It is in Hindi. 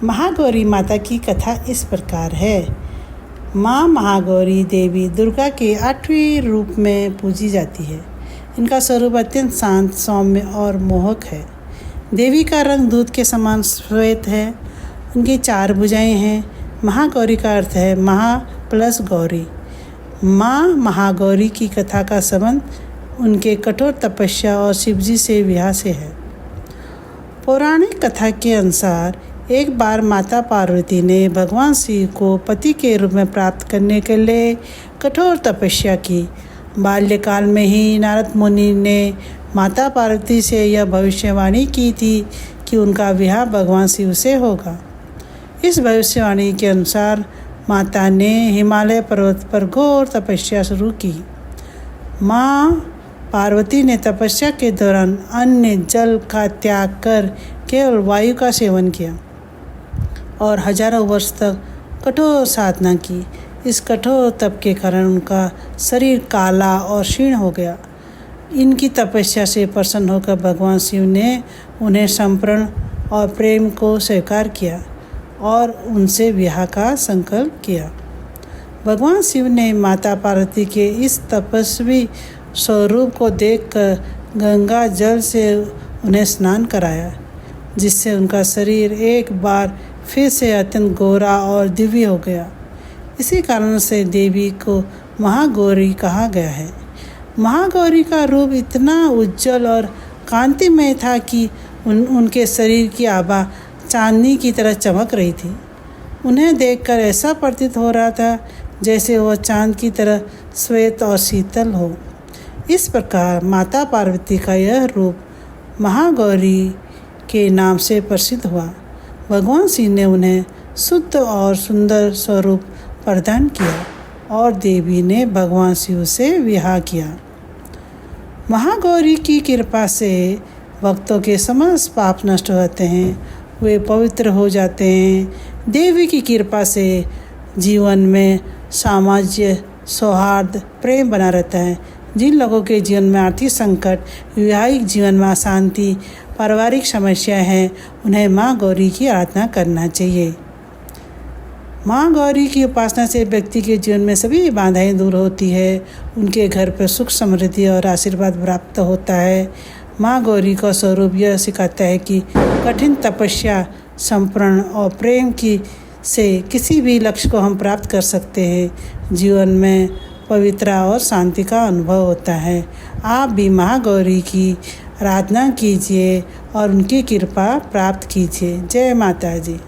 महागौरी माता की कथा इस प्रकार है। माँ महागौरी देवी दुर्गा के 8वें रूप में पूजी जाती है। इनका स्वरूप अत्यंत शांत, सौम्य और मोहक है। देवी का रंग दूध के समान श्वेत है। उनकी 4 भुजाएं हैं। महागौरी का अर्थ है महा प्लस गौरी। माँ महागौरी की कथा का संबंध उनके कठोर तपस्या और शिवजी से विवाह से है। पौराणिक कथा के अनुसार एक बार माता पार्वती ने भगवान शिव को पति के रूप में प्राप्त करने के लिए कठोर तपस्या की। बाल्यकाल में ही नारद मुनि ने माता पार्वती से यह भविष्यवाणी की थी कि उनका विवाह भगवान शिव से होगा। इस भविष्यवाणी के अनुसार माता ने हिमालय पर्वत पर घोर तपस्या शुरू की। माँ पार्वती ने तपस्या के दौरान अन्न जल का त्याग कर केवल वायु का सेवन किया और हजारों वर्ष तक कठोर साधना की। इस कठोर तप के कारण उनका शरीर काला और क्षीण हो गया। इनकी तपस्या से प्रसन्न होकर भगवान शिव ने उन्हें समर्पण और प्रेम को स्वीकार किया और उनसे विवाह का संकल्प किया। भगवान शिव ने माता पार्वती के इस तपस्वी स्वरूप को देखकर गंगा जल से उन्हें स्नान कराया, जिससे उनका शरीर एक बार फिर से अत्यंत गोरा और दिव्य हो गया। इसी कारण से देवी को महागौरी कहा गया है। महागौरी का रूप इतना उज्जवल और कांतिमय था कि उनके शरीर की आभा चांदनी की तरह चमक रही थी। उन्हें देखकर ऐसा प्रतीत हो रहा था जैसे वह चांद की तरह श्वेत और शीतल हो। इस प्रकार माता पार्वती का यह रूप महागौरी के नाम से प्रसिद्ध हुआ। भगवान शिव ने उन्हें शुद्ध और सुंदर स्वरूप प्रदान किया और देवी ने भगवान शिव से विवाह किया। महागौरी की कृपा से भक्तों के समस्त पाप नष्ट होते हैं, वे पवित्र हो जाते हैं। देवी की कृपा से जीवन में सामाजिक सौहार्द, प्रेम बना रहता है। जिन लोगों के जीवन में आर्थिक संकट, वैवाहिक जीवन में अशांति, पारिवारिक समस्याएं हैं, उन्हें माँ गौरी की आराधना करना चाहिए। माँ गौरी की उपासना से व्यक्ति के जीवन में सभी बाधाएं दूर होती है। उनके घर पर सुख, समृद्धि और आशीर्वाद प्राप्त होता है। माँ गौरी का स्वरूप यह सिखाता है कि कठिन तपस्या, समर्पण और प्रेम की से किसी भी लक्ष्य को हम प्राप्त कर सकते हैं। जीवन में पवित्रता और शांति का अनुभव होता है। आप भी महागौरी की आराधना कीजिए और उनकी कृपा प्राप्त कीजिए। जय माता जी।